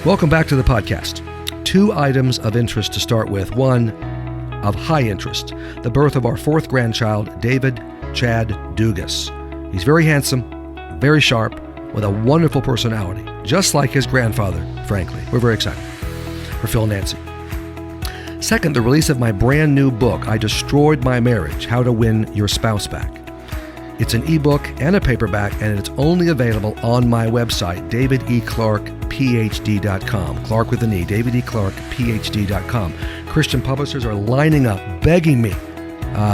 Welcome back to the podcast. 2 items of interest to start with. One of high interest, the birth of our 4th grandchild, David Chad Dugas. He's very handsome, very sharp, with a wonderful personality, just like his grandfather, frankly. We're very excited for Phil and Nancy. Second, the release of my brand new book, I Destroyed My Marriage, How to Win Your Spouse Back. It's an ebook and a paperback, and it's only available on my website, davideclarkephd.com. Clarke with an E, davideclarkephd.com. Christian publishers are lining up, begging me,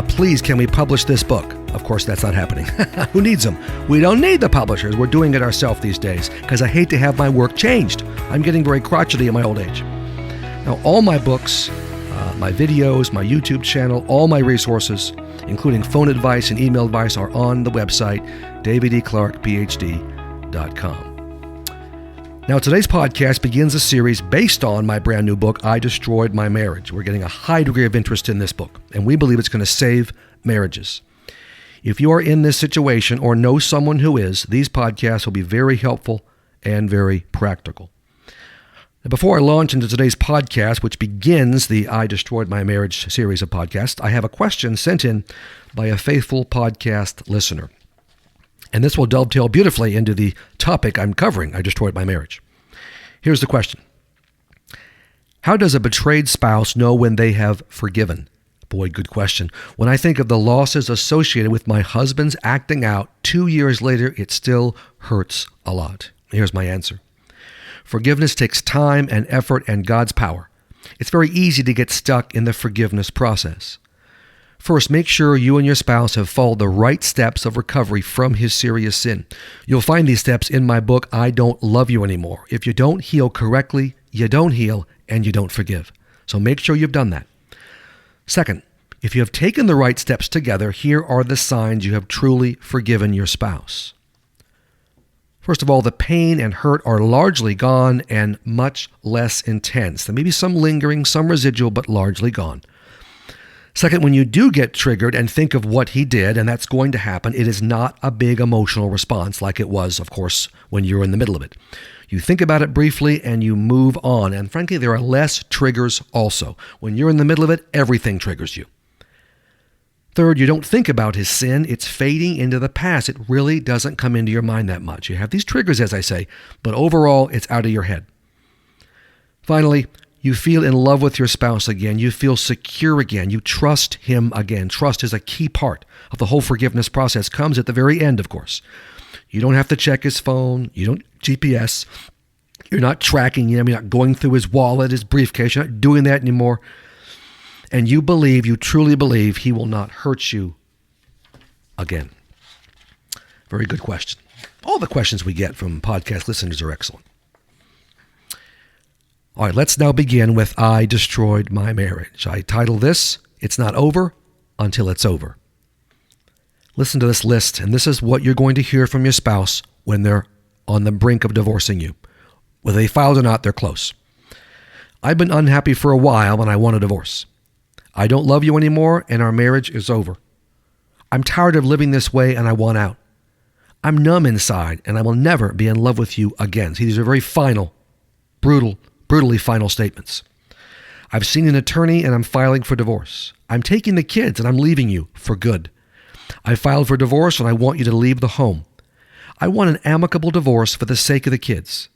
please, can we publish this book? Of course, that's not happening. Who needs them? We don't need the publishers. We're doing it ourselves these days because I hate to have my work changed. I'm getting very crotchety in my old age. Now, all my books, my videos, my YouTube channel, all my resources, including phone advice and email advice, are on the website, davideclarkephd.com. Now, today's podcast begins a series based on my brand new book, I Destroyed My Marriage. We're getting a high degree of interest in this book, and we believe it's going to save marriages. If you are in this situation or know someone who is, these podcasts will be very helpful and very practical. Now, before I launch into today's podcast, which begins the I Destroyed My Marriage series of podcasts, I have a question sent in by a faithful podcast listener. And this will dovetail beautifully into the topic I'm covering, I Destroyed My Marriage. Here's the question. How does a betrayed spouse know when they have forgiven? Boy, good question. When I think of the losses associated with my husband's acting out 2 years later, it still hurts a lot. Here's my answer. Forgiveness takes time and effort and God's power. It's very easy to get stuck in the forgiveness process. First, make sure you and your spouse have followed the right steps of recovery from his serious sin. You'll find these steps in my book, I Don't Love You Anymore. If you don't heal correctly, you don't heal and you don't forgive. So make sure you've done that. Second, if you have taken the right steps together, here are the signs you have truly forgiven your spouse. First of all, the pain and hurt are largely gone and much less intense. There may be some lingering, some residual, but largely gone. Second, when you do get triggered and think of what he did, and that's going to happen, it is not a big emotional response like it was, of course, when you're in the middle of it. You think about it briefly and you move on. And frankly, there are less triggers also. When you're in the middle of it, everything triggers you. Third, you don't think about his sin. It's fading into the past. It really doesn't come into your mind that much. You have these triggers, as I say, but overall, it's out of your head. Finally, you feel in love with your spouse again. You feel secure again. You trust him again. Trust is a key part of the whole forgiveness process. Comes at the very end, of course. You don't have to check his phone. You don't GPS. You're not tracking him. You're not going through his wallet, his briefcase. You're not doing that anymore. And you truly believe he will not hurt you again. Very good question. All the questions we get from podcast listeners are excellent. All right, let's now begin with I Destroyed My Marriage. I title this, It's Not Over Until It's Over. Listen to this list, and this is what you're going to hear from your spouse when they're on the brink of divorcing you. Whether they filed or not, they're close. I've been unhappy for a while and I want a divorce. I don't love you anymore and our marriage is over. I'm tired of living this way and I want out. I'm numb inside and I will never be in love with you again. See, these are very final, brutally final statements. I've seen an attorney and I'm filing for divorce. I'm taking the kids and I'm leaving you for good. I filed for divorce and I want you to leave the home. I want an amicable divorce for the sake of the kids.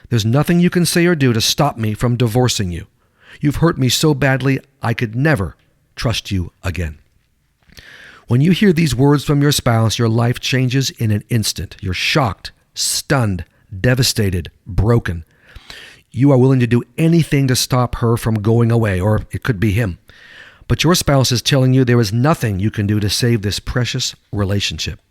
There's nothing you can say or do to stop me from divorcing you. You've hurt me so badly, I could never trust you again. When you hear these words from your spouse, your life changes in an instant. You're shocked, stunned, devastated, broken. You are willing to do anything to stop her from going away, or it could be him. But your spouse is telling you there is nothing you can do to save this precious relationship.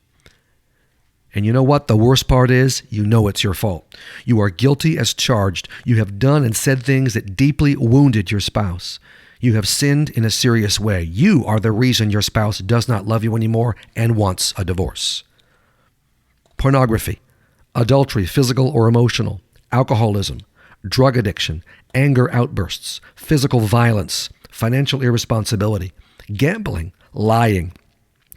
And you know what? The worst part is, you know it's your fault. You are guilty as charged. You have done and said things that deeply wounded your spouse. You have sinned in a serious way. You are the reason your spouse does not love you anymore and wants a divorce. Pornography, adultery, physical or emotional, alcoholism, drug addiction, anger outbursts, physical violence, financial irresponsibility, gambling, lying,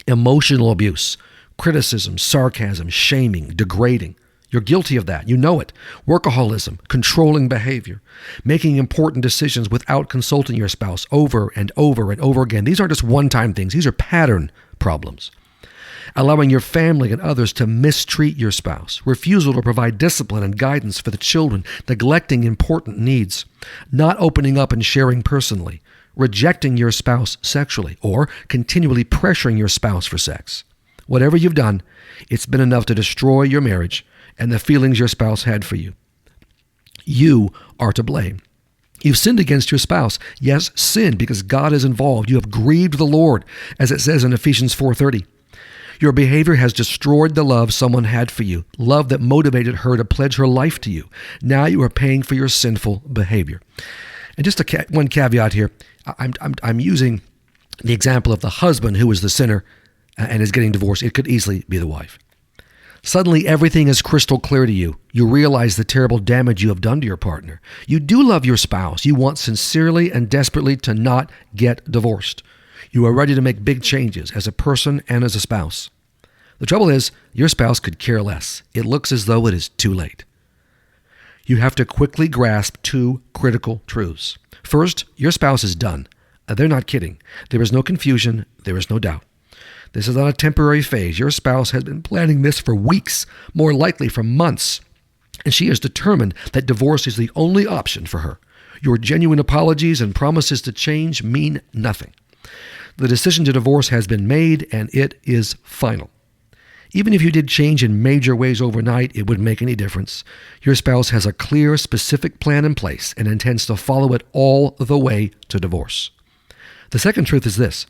emotional abuse, criticism, sarcasm, shaming, degrading, You're guilty of that. You know it. Workaholism, controlling behavior, making important decisions without consulting your spouse over and over and over again. These aren't just one-time things. These are pattern problems. Allowing your family and others to mistreat your spouse, refusal to provide discipline and guidance for the children, neglecting important needs, not opening up and sharing personally, rejecting your spouse sexually, or continually pressuring your spouse for sex. Whatever you've done, it's been enough to destroy your marriage and the feelings your spouse had for you. You are to blame. You've sinned against your spouse. Yes, sinned because God is involved. You have grieved the Lord, as it says in Ephesians 4:30. Your behavior has destroyed the love someone had for you, love that motivated her to pledge her life to you. Now you are paying for your sinful behavior. And just one caveat here, I'm using the example of the husband who is the sinner and is getting divorced. It could easily be the wife. Suddenly, everything is crystal clear to you. You realize the terrible damage you have done to your partner. You do love your spouse. You want sincerely and desperately to not get divorced. You are ready to make big changes as a person and as a spouse. The trouble is, your spouse could care less. It looks as though it is too late. You have to quickly grasp two critical truths. First, your spouse is done. They're not kidding. There is no confusion. There is no doubt. This is not a temporary phase. Your spouse has been planning this for weeks, more likely for months, and she is determined that divorce is the only option for her. Your genuine apologies and promises to change mean nothing. The decision to divorce has been made, and it is final. Even if you did change in major ways overnight, it wouldn't make any difference. Your spouse has a clear, specific plan in place and intends to follow it all the way to divorce. The second truth is this.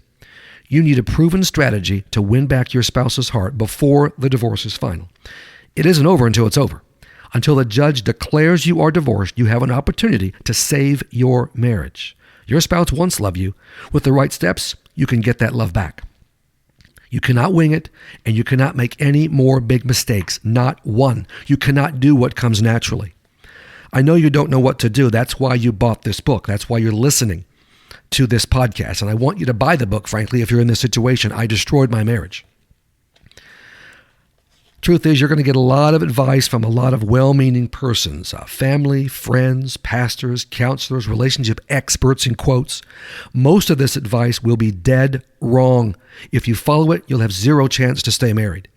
You need a proven strategy to win back your spouse's heart before the divorce is final. It isn't over until it's over. Until the judge declares you are divorced, you have an opportunity to save your marriage. Your spouse once loved you. With the right steps, you can get that love back. You cannot wing it, and you cannot make any more big mistakes, not one. You cannot do what comes naturally. I know you don't know what to do. That's why you bought this book. That's why you're listening to this podcast. And I want you to buy the book, frankly, if you're in this situation. I Destroyed My Marriage. Truth is, you're going to get a lot of advice from a lot of well-meaning persons, family, friends, pastors, counselors, relationship experts, in quotes. Most of this advice will be dead wrong. If you follow it, you'll have zero chance to stay married.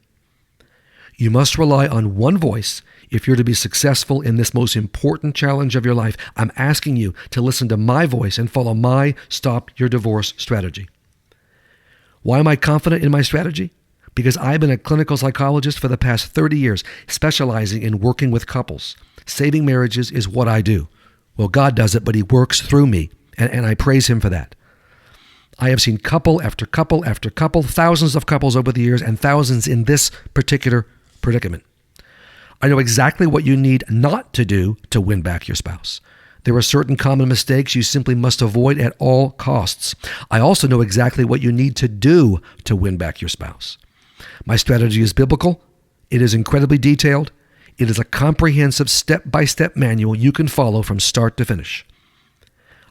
You must rely on one voice if you're to be successful in this most important challenge of your life. I'm asking you to listen to my voice and follow my Stop Your Divorce strategy. Why am I confident in my strategy? Because I've been a clinical psychologist for the past 30 years, specializing in working with couples. Saving marriages is what I do. Well, God does it, but He works through me, and I praise Him for that. I have seen couple after couple after couple, thousands of couples over the years, and thousands in this particular predicament. I know exactly what you need not to do to win back your spouse. There are certain common mistakes you simply must avoid at all costs. I also know exactly what you need to do to win back your spouse. My strategy is biblical. It is incredibly detailed. It is a comprehensive step-by-step manual you can follow from start to finish.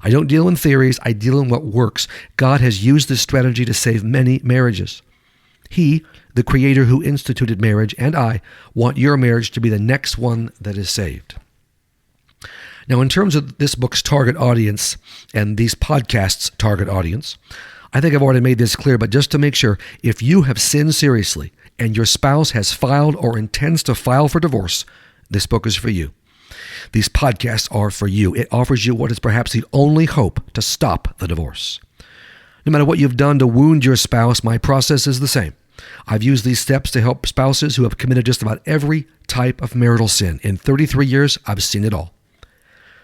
I don't deal in theories. I deal in what works. God has used this strategy to save many marriages. He, the Creator who instituted marriage, and I want your marriage to be the next one that is saved. Now, in terms of this book's target audience and these podcasts' target audience, I think I've already made this clear, but just to make sure, if you have sinned seriously and your spouse has filed or intends to file for divorce, this book is for you. These podcasts are for you. It offers you what is perhaps the only hope to stop the divorce. No matter what you've done to wound your spouse, my process is the same. I've used these steps to help spouses who have committed just about every type of marital sin. In 33 years, I've seen it all.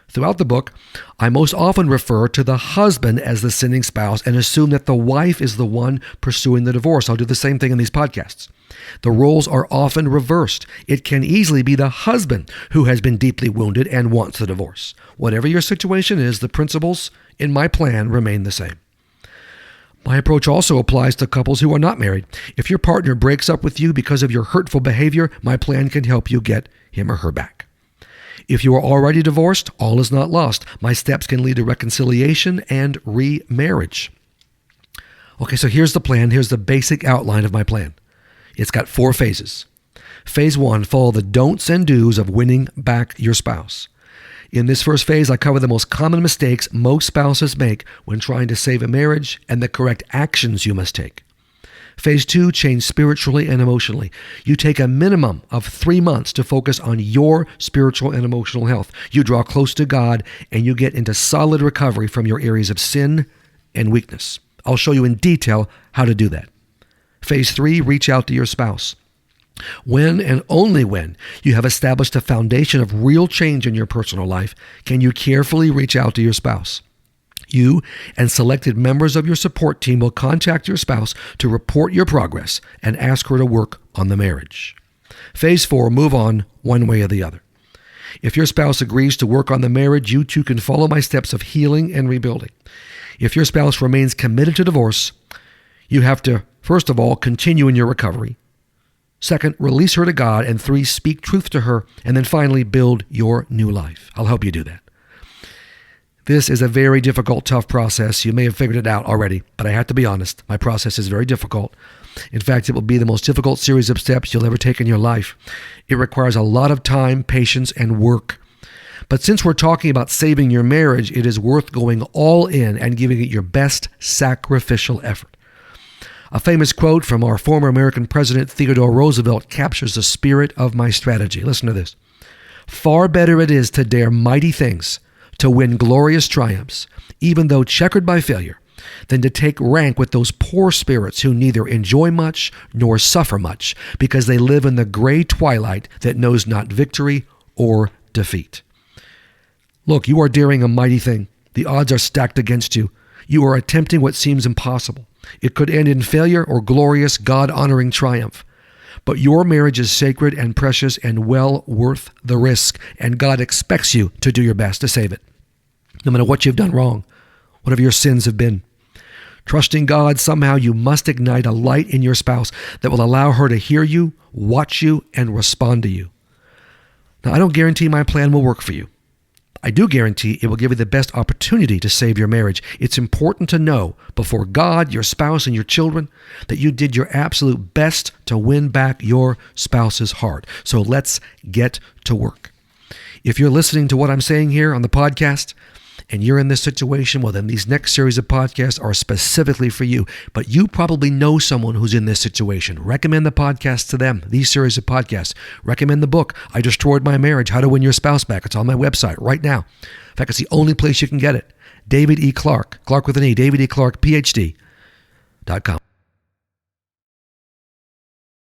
Throughout the book, I most often refer to the husband as the sinning spouse and assume that the wife is the one pursuing the divorce. I'll do the same thing in these podcasts. The roles are often reversed. It can easily be the husband who has been deeply wounded and wants the divorce. Whatever your situation is, the principles in my plan remain the same. My approach also applies to couples who are not married. If your partner breaks up with you because of your hurtful behavior, my plan can help you get him or her back. If you are already divorced, all is not lost. My steps can lead to reconciliation and remarriage. Okay, so here's the plan. Here's the basic outline of my plan. It's got 4 phases. Phase 1, follow the don'ts and do's of winning back your spouse. In this first phase, I cover the most common mistakes most spouses make when trying to save a marriage and the correct actions you must take. Phase 2, change spiritually and emotionally. You take a minimum of 3 months to focus on your spiritual and emotional health. You draw close to God and you get into solid recovery from your areas of sin and weakness. I'll show you in detail how to do that. Phase 3, reach out to your spouse. When and only when you have established a foundation of real change in your personal life, can you carefully reach out to your spouse. You and selected members of your support team will contact your spouse to report your progress and ask her to work on the marriage. Phase 4, move on one way or the other. If your spouse agrees to work on the marriage, you too can follow my steps of healing and rebuilding. If your spouse remains committed to divorce, you have to, first of all, continue in your recovery. Second, release her to God. And 3, speak truth to her. And then finally, build your new life. I'll help you do that. This is a very difficult, tough process. You may have figured it out already, but I have to be honest. My process is very difficult. In fact, it will be the most difficult series of steps you'll ever take in your life. It requires a lot of time, patience, and work. But since we're talking about saving your marriage, it is worth going all in and giving it your best sacrificial effort. A famous quote from our former American President Theodore Roosevelt captures the spirit of my strategy. Listen to this. Far better it is to dare mighty things, to win glorious triumphs, even though checkered by failure, than to take rank with those poor spirits who neither enjoy much nor suffer much, because they live in the gray twilight that knows not victory or defeat. Look, you are daring a mighty thing. The odds are stacked against you. You are attempting what seems impossible. It could end in failure or glorious, God-honoring triumph. But your marriage is sacred and precious and well worth the risk, and God expects you to do your best to save it. No matter what you've done wrong, whatever your sins have been. Trusting God, somehow you must ignite a light in your spouse that will allow her to hear you, watch you, and respond to you. Now, I don't guarantee my plan will work for you. I do guarantee it will give you the best opportunity to save your marriage. It's important to know before God, your spouse, and your children that you did your absolute best to win back your spouse's heart. So let's get to work. If you're listening to what I'm saying here on the podcast and you're in this situation, well, then these next series of podcasts are specifically for you. But you probably know someone who's in this situation. Recommend the podcast to them, these series of podcasts. Recommend the book, I Destroyed My Marriage, How to Win Your Spouse Back. It's on my website right now. In fact, it's the only place you can get it. David E. Clarke, Clarke with an E, David E. Clarke, PhD.com.